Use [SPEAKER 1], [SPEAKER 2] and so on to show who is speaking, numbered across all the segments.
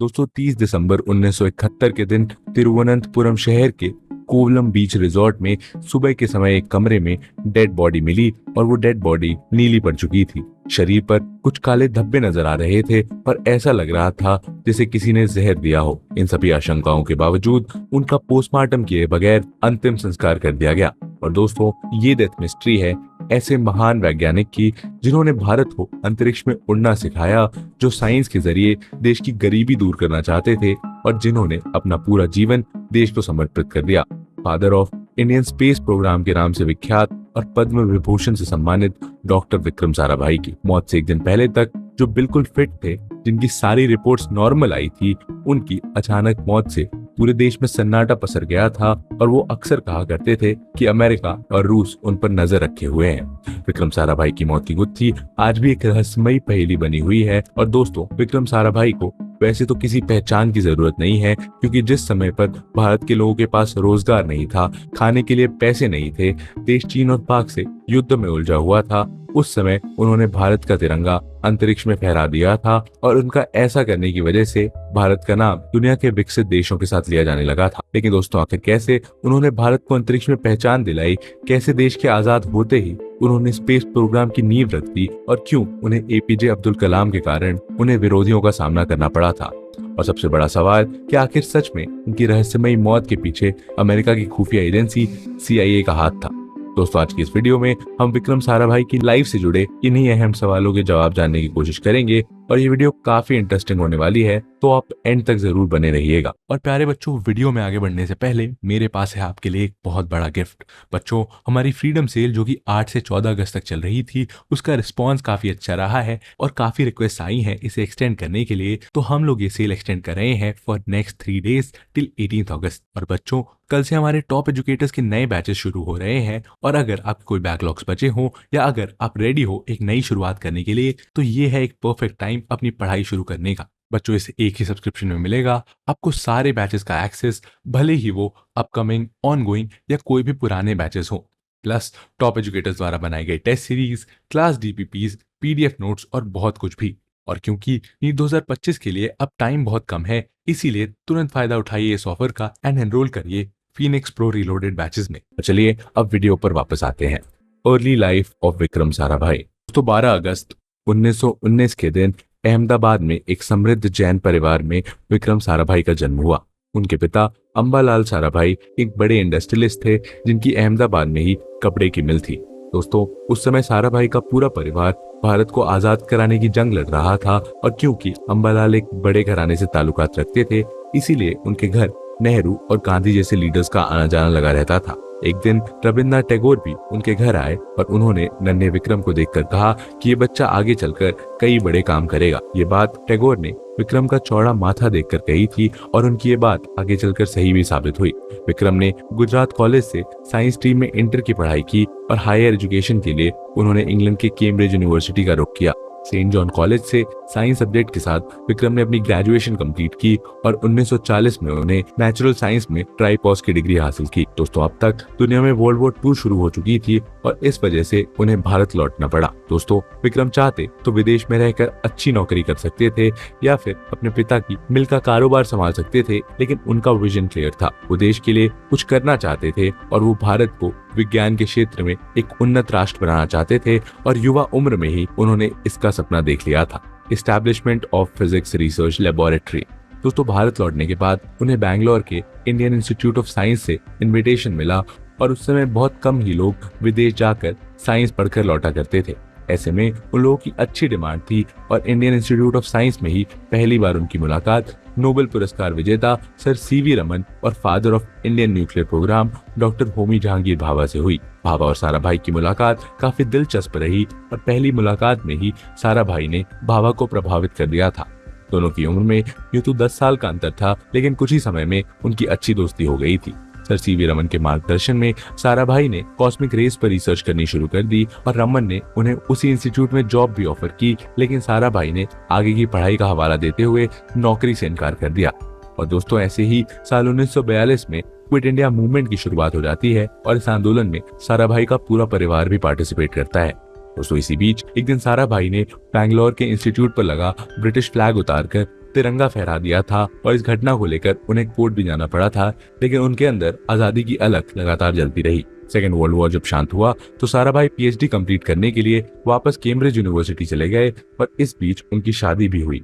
[SPEAKER 1] दोस्तों 30 दिसंबर 1971 के दिन तिरुवनंतपुरम शहर के कोवलम बीच रिजॉर्ट में सुबह के समय एक कमरे में डेड बॉडी मिली और वो डेड बॉडी नीली पड़ चुकी थी। शरीर पर कुछ काले धब्बे नजर आ रहे थे और ऐसा लग रहा था जैसे किसी ने जहर दिया हो। इन सभी आशंकाओं के बावजूद उनका पोस्टमार्टम किए बगैर अंतिम संस्कार कर दिया गया। और दोस्तों ये डेथ मिस्ट्री है ऐसे महान वैज्ञानिक की जिन्होंने भारत को अंतरिक्ष में उड़ना सिखाया, जो साइंस के जरिए देश की गरीबी दूर करना चाहते थे और जिन्होंने अपना पूरा जीवन देश को समर्पित कर दिया। Father of Indian space programme के नाम से विख्यात और पद्म विभूषण से सम्मानित डॉक्टर विक्रम साराभाई की मौत से एक दिन पहले तक जो बिल्कुल फिट थे, जिनकी सारी रिपोर्ट्स नॉर्मल आई थी, उनकी अचानक मौत से पूरे देश में सन्नाटा पसर गया था और वो अक्सर कहा करते थे कि अमेरिका और रूस उन पर नजर रखे हुए हैं। विक्रम साराभाई की मौत की गुत्थी आज भी एक रहस्यमयी पहेली बनी हुई है। और दोस्तों विक्रम साराभाई को वैसे तो किसी पहचान की जरूरत नहीं है, क्योंकि जिस समय पर भारत के लोगों के पास रोजगार नहीं था, खाने के लिए पैसे नहीं थे, देश चीन और पाक से युद्ध में उलझा हुआ था, उस समय उन्होंने भारत का तिरंगा अंतरिक्ष में फहरा दिया था और उनका ऐसा करने की वजह से भारत का नाम दुनिया के विकसित देशों के साथ लिया जाने लगा था। लेकिन दोस्तों आखिर कैसे उन्होंने भारत को अंतरिक्ष में पहचान दिलाई, कैसे देश के आजाद होते ही उन्होंने स्पेस प्रोग्राम की नींव रख दी और क्यों उन्हें एपीजे अब्दुल कलाम के कारण उन्हें विरोधियों का सामना करना पड़ा था। और सबसे बड़ा सवाल कि आखिर सच में उनकी रहस्यमयी मौत के पीछे अमेरिका की खुफिया एजेंसी CIA का हाथ था। दोस्तों आज की इस वीडियो में हम विक्रम साराभाई की लाइफ से जुड़े इन्हीं अहम सवालों के जवाब जानने की कोशिश करेंगे और ये वीडियो काफी इंटरेस्टिंग होने वाली है, तो आप एंड तक जरूर बने रहिएगा। और प्यारे बच्चों, वीडियो में आगे बढ़ने से पहले मेरे पास है आपके लिए एक बहुत बड़ा गिफ्ट। बच्चों हमारी फ्रीडम सेल जो कि 8 से 14 अगस्त तक चल रही थी, उसका रिस्पॉन्स काफी अच्छा रहा है और काफी रिक्वेस्ट आई है इसे एक्सटेंड करने के लिए, तो हम लोग ये सेल एक्सटेंड कर रहे हैं फॉर नेक्स्ट 3 डेज टिल 18 अगस्त। और बच्चों कल से हमारे टॉप एजुकेटर्स के नए बैचेस शुरू हो रहे हैं और अगर आपके कोई बैकलॉग्स बचे हो या अगर आप रेडी हो एक नई शुरुआत करने के लिए, तो ये है एक परफेक्ट टाइम अपनी पढ़ाई शुरू करने का। बच्चों इसे एक ही सब्सक्रिप्शन में मिलेगा आपको सारे बैचेस का एक्सेस, भले ही वो अपकमिंग, ऑनगोइंग या कोई भी पुराने बैचेस हो, प्लस टॉप एजुकेटर्स द्वारा बनाई गई test series, class DPPs, PDF notes और बहुत कुछ भी। और क्योंकि नीट 2025 के लिए अब टाइम बहुत कम है, इसीलिए तुरंत फायदा उठाइए इस ऑफर का एंड एनरोल करिए फीनिक्स प्रो रीलोडेड बैचेस में। चलिए अब वीडियो पर वापस आते हैं। Early life of Vikram Sarabhai. तो 12 अगस्त 1919 के दिन अहमदाबाद में एक समृद्ध जैन परिवार में विक्रम साराभाई का जन्म हुआ। उनके पिता अंबालाल साराभाई एक बड़े इंडस्ट्रियलिस्ट थे जिनकी अहमदाबाद में ही कपड़े की मिल थी। दोस्तों उस समय साराभाई का पूरा परिवार भारत को आजाद कराने की जंग लड़ रहा था और क्योंकि अंबालाल एक बड़े घराने से ताल्लुकात रखते थे, इसीलिए उनके घर नेहरू और गांधी जैसे लीडर्स का आना जाना लगा रहता था। एक दिन रविन्द्रनाथ टैगोर भी उनके घर आए और उन्होंने नन्हे विक्रम को देखकर कहा कि ये बच्चा आगे चलकर कई बड़े काम करेगा। ये बात टैगोर ने विक्रम का चौड़ा माथा देखकर कही थी और उनकी ये बात आगे चलकर सही भी साबित हुई। विक्रम ने गुजरात कॉलेज से साइंस स्ट्रीम में इंटर की पढ़ाई की और हायर एजुकेशन के लिए उन्होंने इंग्लैंड के कैम्ब्रिज यूनिवर्सिटी का रुख किया। सेंट जॉन कॉलेज से साइंस सब्जेक्ट के साथ विक्रम ने अपनी ग्रेजुएशन कंप्लीट की और 1940 में उन्हें नेचुरल साइंस में ट्राइपॉस की डिग्री हासिल की। दोस्तों अब तक दुनिया में वर्ल्ड वॉर 2 शुरू हो चुकी थी और इस वजह से उन्हें भारत लौटना पड़ा। दोस्तों विक्रम चाहते तो विदेश में रहकर अच्छी नौकरी कर सकते थे या फिर अपने पिता की मिल का कारोबार संभाल सकते थे, लेकिन उनका विजन क्लियर था। वो देश के लिए कुछ करना चाहते थे और वो भारत को विज्ञान के क्षेत्र में एक उन्नत राष्ट्र बनाना चाहते थे और युवा उम्र में ही उन्होंने इसका सपना देख लिया था। Establishment of physics research laboratory. दोस्तों भारत लौटने के बाद उन्हें बैंगलोर के इंडियन इंस्टीट्यूट ऑफ साइंस से इनविटेशन मिला और उस समय बहुत कम ही लोग विदेश जाकर साइंस पढ़कर लौटा करते थे। ऐसे में उन लोगों की अच्छी डिमांड थी और इंडियन इंस्टीट्यूट ऑफ साइंस में ही पहली बार उनकी मुलाकात नोबेल पुरस्कार विजेता सर CV रमन और father of Indian nuclear programme doctor Homi Jehangir Bhabha से हुई। भाभा और साराभाई की मुलाकात काफी दिलचस्प रही और पहली मुलाकात में ही साराभाई ने भाभा को प्रभावित कर दिया था। दोनों की उम्र में यूं तो 10 साल का अंतर था, लेकिन कुछ ही समय में उनकी अच्छी दोस्ती हो गई थी। सर CV रमन के मार्गदर्शन में साराभाई ने कॉस्मिक रेस पर रिसर्च करनी शुरू कर दी और रमन ने उन्हें उसी इंस्टीट्यूट में जॉब भी ऑफर की, लेकिन साराभाई ने आगे की पढ़ाई का हवाला देते हुए नौकरी से इनकार कर दिया। और दोस्तों ऐसे ही साल 1942 में क्विट इंडिया मूवमेंट की शुरुआत हो जाती है और इस आंदोलन में साराभाई का पूरा परिवार भी पार्टिसिपेट करता है। दोस्तों इसी बीच एक दिन साराभाई ने बैंगलोर के इंस्टीट्यूट पर लगा ब्रिटिश फ्लैग उतारकर तिरंगा फहरा दिया था और इस घटना को लेकर उन्हें कोर्ट भी जाना पड़ा था, लेकिन उनके अंदर आजादी की अलख लगातार जलती रही। सेकेंड वर्ल्ड वॉर जब शांत हुआ तो साराभाई पीएचडी कंप्लीट करने के लिए वापस कैम्ब्रिज यूनिवर्सिटी चले गए और इस बीच उनकी शादी भी हुई।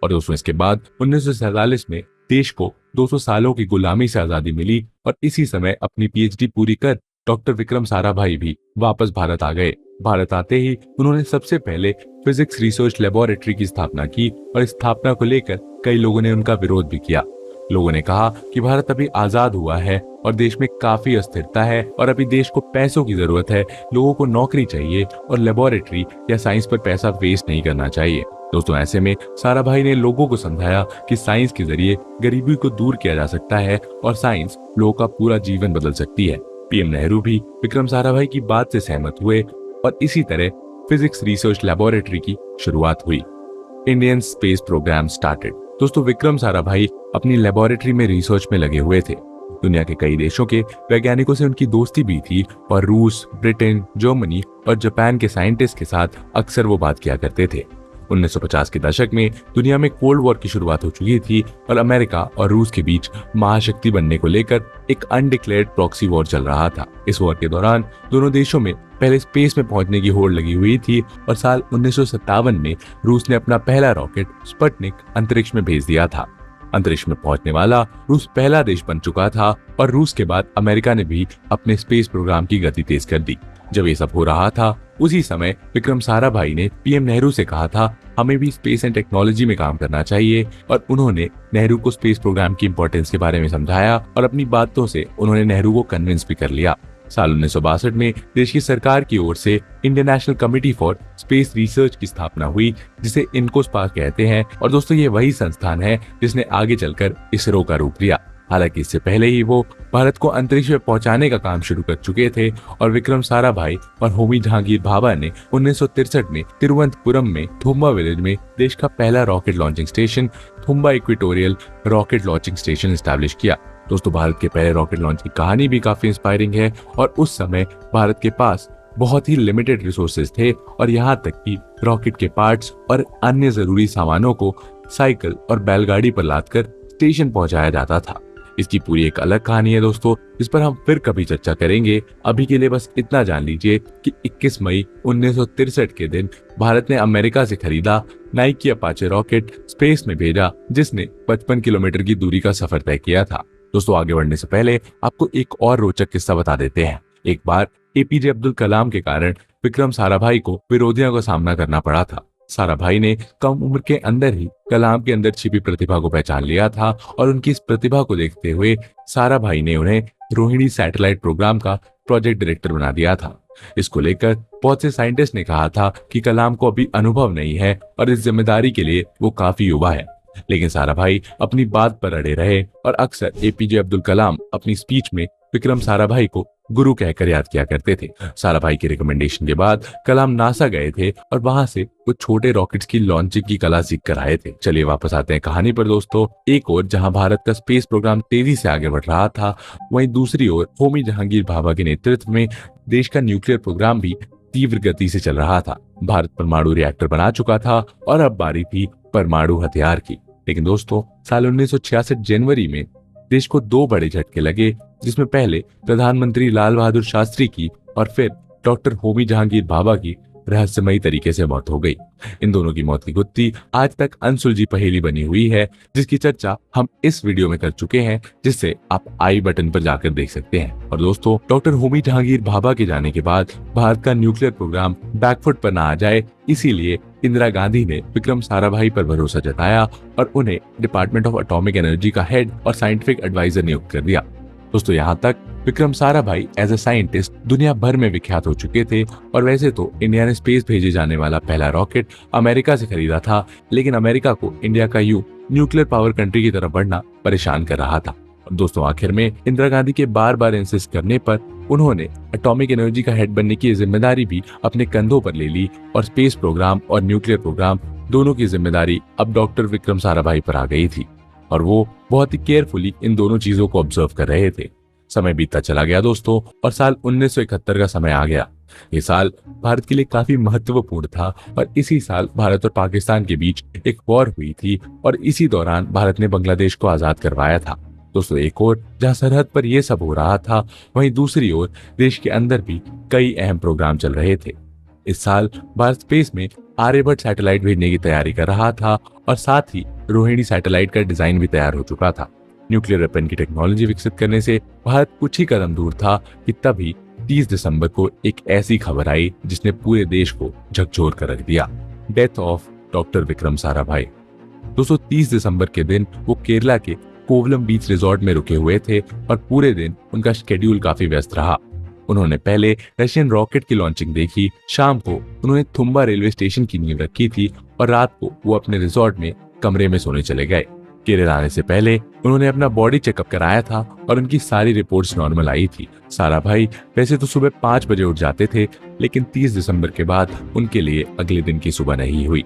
[SPEAKER 1] और दोस्तों इसके बाद 1947 में देश को 200 सालों की गुलामी से आजादी मिली और इसी समय अपनी पीएचडी पूरी कर डॉक्टर विक्रम साराभाई भी वापस भारत आ गए। भारत आते ही उन्होंने सबसे पहले फिजिक्स रिसर्च लेबोरेटरी की स्थापना की और इस स्थापना को लेकर कई लोगों ने उनका विरोध भी किया। लोगों ने कहा कि भारत अभी आजाद हुआ है और देश में काफी अस्थिरता है और अभी देश को पैसों की जरूरत है, लोगों को नौकरी चाहिए और लेबोरेटरी या साइंस पर पैसा वेस्ट नहीं करना चाहिए। दोस्तों ऐसे में साराभाई ने लोगों को समझाया कि साइंस के जरिए गरीबी को दूर किया जा सकता है और साइंस लोगों का पूरा जीवन बदल सकती है। पीएम नेहरू भी विक्रम साराभाई की बात से सहमत हुए और इसी तरह फिजिक्स रिसर्च लेबोरेटरी की शुरुआत हुई। Indian space programme started. दोस्तों विक्रम साराभाई अपनी लेबोरेटरी में रिसर्च में लगे हुए थे। दुनिया के कई देशों के वैज्ञानिकों से उनकी दोस्ती भी थी और रूस, ब्रिटेन, जर्मनी और जापान के साइंटिस्ट के साथ अक्सर वो बात किया करते थे। 1950 के दशक में दुनिया में कोल्ड वॉर की शुरुआत हो चुकी थी और अमेरिका और रूस के बीच महाशक्ति बनने को लेकर एक अनडिक्लेयर्ड प्रॉक्सी वॉर चल रहा था। इस वॉर के दौरान दोनों देशों में पहले स्पेस में पहुंचने की होड़ लगी हुई थी और साल 1957 में रूस ने अपना पहला रॉकेट स्पुतनिक अंतरिक्ष में भेज दिया था। अंतरिक्ष में पहुंचने वाला रूस पहला देश बन चुका था और रूस के बाद अमेरिका ने भी अपने स्पेस प्रोग्राम की गति तेज कर दी। जब ये सब हो रहा था उसी समय विक्रम साराभाई ने पीएम नेहरू से कहा था हमें भी स्पेस एंड टेक्नोलॉजी में काम करना चाहिए और उन्होंने नेहरू को स्पेस प्रोग्राम की इंपॉर्टेंस के बारे में समझाया और अपनी बातों से उन्होंने नेहरू को कन्विंस भी कर लिया। साल 1962 में देश की सरकार की ओर से Indian national committee for space research की स्थापना हुई, जिसे इनकोस्पास कहते हैं। और दोस्तों ये वही संस्थान है जिसने आगे चलकर इसरो का रूप लिया। हालांकि इससे पहले ही वो भारत को अंतरिक्ष में पहुंचाने का काम शुरू कर चुके थे और विक्रम साराभाई और होमी जहांगीर भाभा ने 1963 में तिरुवनंतपुरम में थुम्बा विलेज में देश का पहला rocket launching station Thumba equatorial rocket launching station establish किया। दोस्तों भारत के पहले रॉकेट लॉन्च की कहानी भी काफी इंस्पायरिंग है और उस समय भारत के पास बहुत ही लिमिटेड रिसोर्सेज थे और यहाँ तक कि रॉकेट के पार्ट्स और अन्य जरूरी सामानों को साइकिल और बैलगाड़ी पर लादकर स्टेशन पहुंचाया जाता था। इसकी पूरी एक अलग कहानी है दोस्तों, इस पर हम फिर कभी चर्चा करेंगे। अभी के लिए बस इतना जान लीजिए कि 21 मई 1963 के दिन भारत ने अमेरिका से खरीदा नाइकी अपाचे रॉकेट स्पेस में भेजा, जिसने 55 किलोमीटर की दूरी का सफर तय किया था। दोस्तों आगे बढ़ने से पहले आपको एक और रोचक किस्सा बता देते हैं। एक बार एपीजे अब्दुल कलाम के कारण विक्रम साराभाई को विरोधियों का सामना करना पड़ा था। साराभाई ने कम उम्र के अंदर ही कलाम के अंदर छिपी प्रतिभा को पहचान लिया था और उनकी इस प्रतिभा को देखते हुए साराभाई ने उन्हें रोहिणी सैटेलाइट प्रोग्राम का प्रोजेक्ट डायरेक्टर बना दिया था। इसको लेकर बहुत से साइंटिस्ट ने कहा था कि कलाम को अभी अनुभव नहीं है और इस जिम्मेदारी के लिए वो काफी युवा है, लेकिन साराभाई अपनी बात पर अड़े रहे और अक्सर एपीजे अब्दुल कलाम अपनी स्पीच में विक्रम साराभाई को गुरु कहकर याद किया करते थे। साराभाई के रिकमेंडेशन के बाद कलाम नासा गए थे और वहां से वो छोटे रॉकेट्स की लॉन्चिंग की कला सीख कर आए थे। चलिए वापस आते हैं कहानी पर दोस्तों। एक ओर जहां भारत का स्पेस प्रोग्राम तेजी से आगे बढ़ रहा था, वहीं दूसरी ओर होमी जहांगीर भाभा के नेतृत्व में देश का न्यूक्लियर प्रोग्राम भी तीव्र गति से चल रहा था। भारत परमाणु रिएक्टर बना चुका था और अब बारी थी परमाणु हथियार की। लेकिन दोस्तों साल 1966 जनवरी में देश को दो बड़े झटके लगे, जिसमें पहले प्रधानमंत्री लाल बहादुर शास्त्री की और फिर डॉक्टर होमी जहांगीर भाभा की रहस्यमयी तरीके से मौत हो गई। इन दोनों की मौत की गुत्थी आज तक अनसुलझी पहेली बनी हुई है, जिसकी चर्चा हम इस वीडियो में कर चुके हैं, जिससे आप आई बटन पर जाकर देख सकते हैं। और दोस्तों डॉक्टर होमी जहांगीर भाभा के जाने के बाद भारत का न्यूक्लियर प्रोग्राम बैकफुट पर न आ जाए, इसीलिए इंदिरा गांधी ने विक्रम साराभाई पर भरोसा जताया और उन्हें डिपार्टमेंट ऑफ एटॉमिक एनर्जी का हेड और साइंटिफिक एडवाइजर नियुक्त कर दिया। दोस्तों यहाँ तक Vikram Sarabhai as a scientist दुनिया भर में विख्यात हो चुके थे और वैसे तो इंडिया ने स्पेस भेजे जाने वाला पहला रॉकेट अमेरिका से खरीदा था, लेकिन अमेरिका को इंडिया का न्यूक्लियर पावर कंट्री की तरफ बढ़ना परेशान कर रहा था। और दोस्तों आखिर में इंदिरा गांधी के बार बार इंसिस्ट करने पर उन्होंने एटॉमिक एनर्जी का हेड बनने की जिम्मेदारी भी अपने कंधों पर ले ली और स्पेस प्रोग्राम और न्यूक्लियर प्रोग्राम दोनों की जिम्मेदारी अब डॉक्टर विक्रम साराभाई पर आ गई थी और वो बहुत ही केयरफुली इन दोनों चीजों को ऑब्जर्व कर रहे थे। समय बीतता चला गया दोस्तों और साल 1971 का समय आ गया। ये साल भारत के लिए काफी महत्वपूर्ण था और इसी साल भारत और पाकिस्तान के बीच एक वॉर हुई थी और इसी दौरान भारत ने बांग्लादेश को आजाद करवाया था। दोस्तों, एक ओर जहां सरहद पर यह सब हो रहा था, वहीं दूसरी ओर देश के अंदर भी कई अहम प्रोग्राम चल रहे थे। इस साल भारत स्पेस में आर्यभट्ट सैटेलाइट भेजने की तैयारी कर रहा था और साथ ही रोहिणी सैटेलाइट का डिजाइन भी तैयार हो चुका था। न्यूक्लियर वेपन की टेक्नोलॉजी विकसित करने से भारत कुछ ही कदम दूर था कि तभी 30 दिसंबर को एक ऐसी खबर आई जिसने पूरे देश को झकझोर कर रख दिया। Death of doctor Vikram Sarabhai. दोस्तों, 30 दिसंबर के दिन वो केरला के कोवलम बीच रिजॉर्ट में रुके हुए थे और पूरे दिन उनका शेड्यूल काफी व्यस्त रहा। उन्होंने पहले रशियन रॉकेट की लॉन्चिंग देखी, शाम को उन्होंने तुम्बा रेलवे स्टेशन की नींव रखी थी और रात को वो अपने रिजॉर्ट में कमरे में सोने चले गए। केरल आने से पहले उन्होंने अपना बॉडी चेकअप कराया था और उनकी सारी रिपोर्ट्स नॉर्मल आई थी। साराभाई वैसे तो सुबह 5 बजे उठ जाते थे, लेकिन 30 दिसंबर के बाद उनके लिए अगले दिन की सुबह नहीं हुई।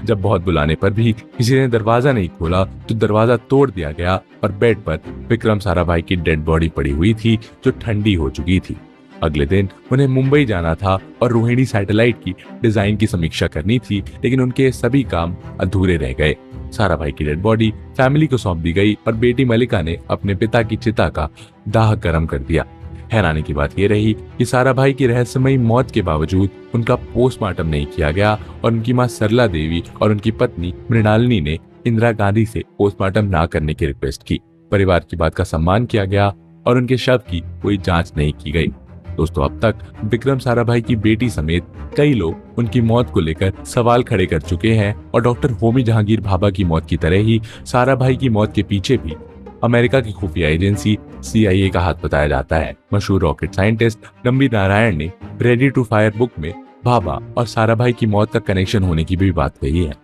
[SPEAKER 1] जब बहुत बुलाने पर भी किसी ने दरवाजा नहीं खोला तो दरवाजा तोड़ दिया गया और बेड पर विक्रम साराभाई की डेड बॉडी पड़ी हुई थी जो ठंडी हो चुकी थी। अगले दिन उन्हें मुंबई जाना था और रोहिणी सैटेलाइट की डिजाइन की समीक्षा करनी थी, लेकिन उनके सभी काम अधूरे रह गए। साराभाई की डेड बॉडी फैमिली को सौंप दी गई और बेटी मलिका ने अपने पिता की चिता का दाह कर्म कर दिया। हैरानी की बात यह रही कि साराभाई की रहस्यमयी मौत के बावजूद उनका पोस्टमार्टम नहीं किया गया और उनकी मां सरला देवी और उनकी पत्नी मृणालिनी ने इंदिरा गांधी से पोस्टमार्टम ना करने की रिक्वेस्ट की। परिवार की बात का सम्मान किया गया और उनके शव की कोई जांच नहीं की गई। दोस्तों, अब तक विक्रम साराभाई की बेटी समेत कई लोग उनकी मौत को लेकर सवाल खड़े कर चुके हैं और डॉक्टर होमी जहांगीर भाभा की मौत की तरह ही साराभाई की मौत के पीछे भी अमेरिका की खुफिया एजेंसी CIA का हाथ बताया जाता है। मशहूर रॉकेट साइंटिस्ट नंबी नारायण ने रेडी टू फायर बुक में भाभा और साराभाई की मौत का कनेक्शन होने की भी बात कही है।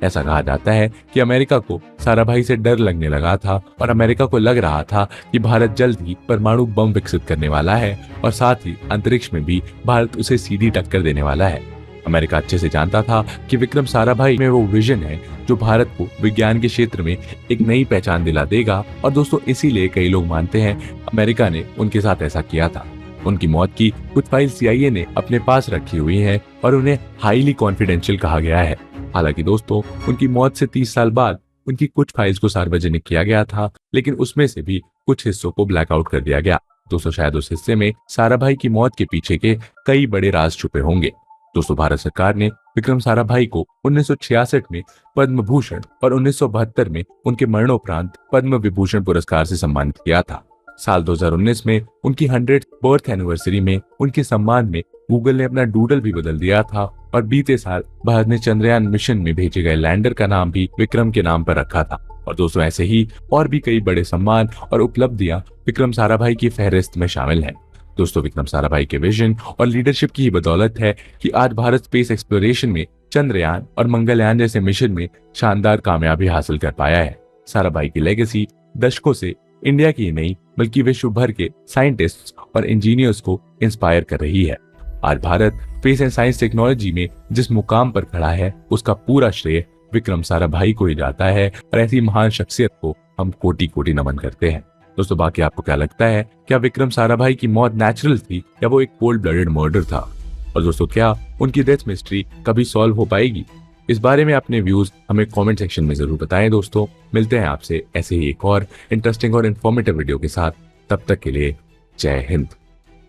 [SPEAKER 1] ऐसा कहा जाता है कि अमेरिका को साराभाई से डर लगने लगा था और अमेरिका को लग रहा था कि भारत जल्द ही परमाणु बम विकसित करने वाला है और साथ ही अंतरिक्ष में भी भारत उसे सीधी टक्कर देने वाला है। अमेरिका अच्छे से जानता था कि विक्रम साराभाई में वो विजन है जो भारत को विज्ञान के क्षेत्र में एक नई पहचान दिला देगा और दोस्तों, इसीलिए कई लोग मानते हैं अमेरिका ने उनके साथ ऐसा किया था। उनकी मौत की कुछ फाइल CIA ने अपने पास रखी हुई हैं और उन्हें हाईली कॉन्फिडेंशियल कहा गया है। हालांकि दोस्तों, उनकी मौत से 30 साल बाद उनकी कुछ फाइल्स को सार्वजनिक किया गया था, लेकिन उसमें से भी कुछ हिस्सों को ब्लैकआउट कर दिया गया। दोस्तों, शायद उस हिस्से में साराभाई की मौत के पीछे के कई बड़े राज छुपे होंगे। दोस्तों, भारत सरकार ने विक्रम साराभाई को 1966 में पद्म भूषण और 1972 में उनके मरणोपरांत पद्म विभूषण पुरस्कार से सम्मानित किया था। साल 2019 में उनकी 100th बर्थ एनिवर्सरी में उनके सम्मान में गूगल ने अपना डूडल भी बदल दिया था और बीते साल भारत ने चंद्रयान मिशन में भेजे गए लैंडर का नाम भी विक्रम के नाम पर रखा था। और दोस्तों, ऐसे ही और भी कई बड़े सम्मान और उपलब्धियां विक्रम साराभाई की फहरिस्त में शामिल हैं। दोस्तों, विक्रम साराभाई के विजन और लीडरशिप की ही बदौलत है कि आज भारत स्पेस एक्सप्लोरेशन में चंद्रयान और मंगलयान जैसे मिशन में शानदार कामयाबी हासिल कर पाया है। साराभाई की लेगेसी दशकों से इंडिया की नहीं बल्कि विश्व भर के साइंटिस्ट्स और इंजीनियर्स को इंस्पायर कर रही है। आज Bharat space and science technology में जिस मुकाम पर खड़ा है उसका पूरा श्रेय विक्रम साराभाई को ही जाता है और ऐसी महान शख्सियत को हम कोटि कोटि नमन करते हैं। दोस्तों, बाकी आपको क्या लगता है, क्या विक्रम साराभाई की मौत नेचुरल थी या वो एक कोल्ड ब्लडेड मर्डर था? और दोस्तों, क्या उनकी डेथ मिस्ट्री कभी सॉल्व हो पाएगी? इस बारे में अपने व्यूज हमें कमेंट सेक्शन में जरूर बताएं। दोस्तों, मिलते हैं आपसे ऐसे ही एक और इंटरेस्टिंग और इन्फॉर्मेटिव वीडियो के साथ। तब तक के लिए जय हिंद।